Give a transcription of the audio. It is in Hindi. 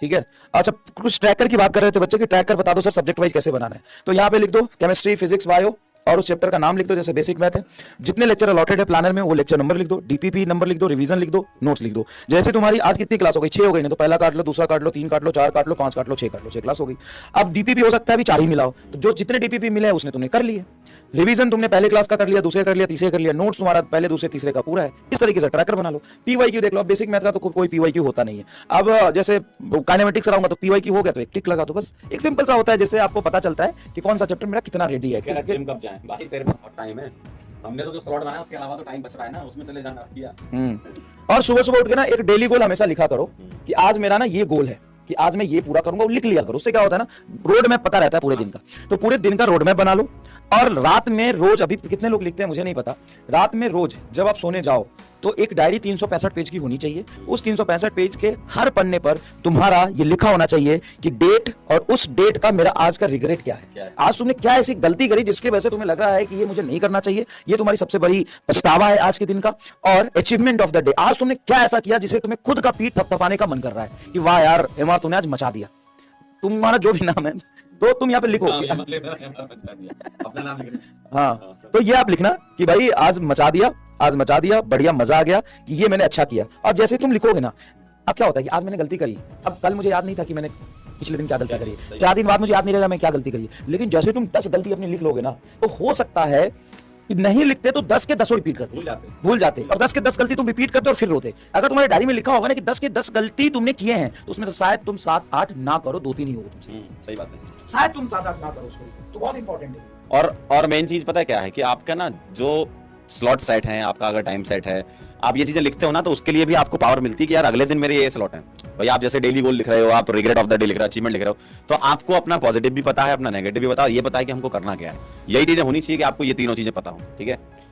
ठीक है। अच्छा, कुछ ट्रैकर की बात कर रहे थे बच्चे की, ट्रैकर बता दो सर सब्जेक्ट वाइज कैसे बनाना है। तो यहाँ पे लिख दो केमिस्ट्री, फिजिक्स, बायो, और उस चैप्टर का नाम लिख दो, जैसे बेसिक मैथ है। जितने लेक्चर अलॉटेड है प्लानर में वो लेक्चर नंबर लिख दो, डीपीपी नंबर लिख दो, रिवीजन लिख दो, नोट्स लिख दो। जैसे तुम्हारी आज कितनी क्लास हो गई, 6 हो गई ना, तो पहला काट लो, दूसरा काट लो, 3 काट लो, 4 काट लो, 5 काट लो, 6 काट लो, 6 क्लास हो गई। अब डीपीपी हो सकता है अभी 4 ही मिलाओ, तो जो जितने डीपीपी मिले हैं उसने तुमने कर लिए। रिवीजन तुमने पहले क्लास का कर लिया, दूसरे कर लिया, तीसरे कर लिया, नोट्स तुम्हारा पहले दूसरे तीसरे का पूरा है। इस तरीके से ट्रैकर बना लो। पीवाईक्यू देख लो, बेसिक मैथ का तो कोई पीवाईक्यू होता नहीं है। अब जैसे काइनेमेटिक्स कराऊंगा तो पीवाईक्यू हो गया तो एक टिक लगा दो, बस एक सिंपल सा होता है, जिससे आपको पता चलता है कि कौन सा चैप्टर मेरा कितना रेडी है। जिम कब जाएं भाई, तेरे पास बहुत टाइम है। हमने तो जो स्लॉट बनाया उसके अलावा तो टाइम बच रहा है ना, उसमें चले जाना किया। और सुबह सुबह उठ के ना एक डेली गोल हमेशा लिखा करो कि आज मेरा ना ये गोल है कि आज मैं ये पूरा करूंगा, वो लिख लिया करो। उससे क्या होता है ना, रोड मैप पता रहता है पूरे दिन का। तो पूरे दिन का रोड मैप बना लो, और रात में रोज, अभी कितने लोग लिखते हैं मुझे नहीं पता, रात में रोज जब आप सोने जाओ तो एक डायरी 365 पेज की होनी चाहिए। उस 365 पेज के हर पन्ने पर तुम्हारा ये लिखा होना चाहिए कि डेट, और उस डेट का मेरा आज का रिग्रेट क्या है। आज तुमने क्या ऐसी गलती करी जिसकी वजह से तुम्हें लग रहा है कि ये मुझे नहीं करना चाहिए, ये तुम्हारी सबसे बड़ी पछतावा है आज के दिन का। और अचीवमेंट ऑफ द डे, आज तुमने क्या ऐसा किया जिससे तुम्हें खुद का पीठ थपथपाने का मन कर रहा है कि वाह यार एमआर तूने आज मचा दिया। तुम्हारा जो भी नाम है तो तुम यहाँ पे लिखो अपना नाम लिखना। हाँ, तो ये आप लिखना कि भाई आज मचा दिया, आज मचा दिया, बढ़िया मजा आ गया कि ये मैंने अच्छा किया। और जैसे तुम लिखोगे ना, अब क्या होता है कि आज मैंने गलती करी, अब कल मुझे याद नहीं था कि मैंने पिछले दिन क्या गलती करी, 4 दिन बाद मुझे याद नहीं रहेगा मैं क्या गलती करी। लेकिन जैसे तुम 10 गलती अपनी लिख लोगे ना, तो हो सकता है कि नहीं लिखते तो 10 के 10 रिपीट करते, भूल जाते। और 10 के 10 गलती तुम रिपीट करते और फिर रोते। अगर तुम्हारे डायरी में लिखा होगा ना कि 10 के 10 गलती तुमने किए हैं, तो उसमें से शायद तुम 7-8 ना करो, 2-3 ही होगा तुमसे। सही बात है, शायद तुम 7-8 ना करो उसको, तो बहुत इंपॉर्टेंट है। और मेन चीज पता है क्या है कि आपका ना जो स्लॉट सेट है, आपका अगर टाइम सेट है, आप ये चीजें लिखते हो ना, तो उसके लिए भी आपको पावर मिलती है कि यार अगले दिन मेरे ये स्लॉट है। भाई आप जैसे डेली गोल लिख रहे हो, आप रिग्रेट ऑफ द डे लिख रहे हो, अचीवमेंट लिख रहे हो, तो आपको अपना पॉजिटिव भी पता है, अपना नेगेटिव भी पता है, ये पता है कि हमको करना क्या है। यही चीजें होनी चाहिए कि आपको ये तीनों चीजें पता हो, ठीक है।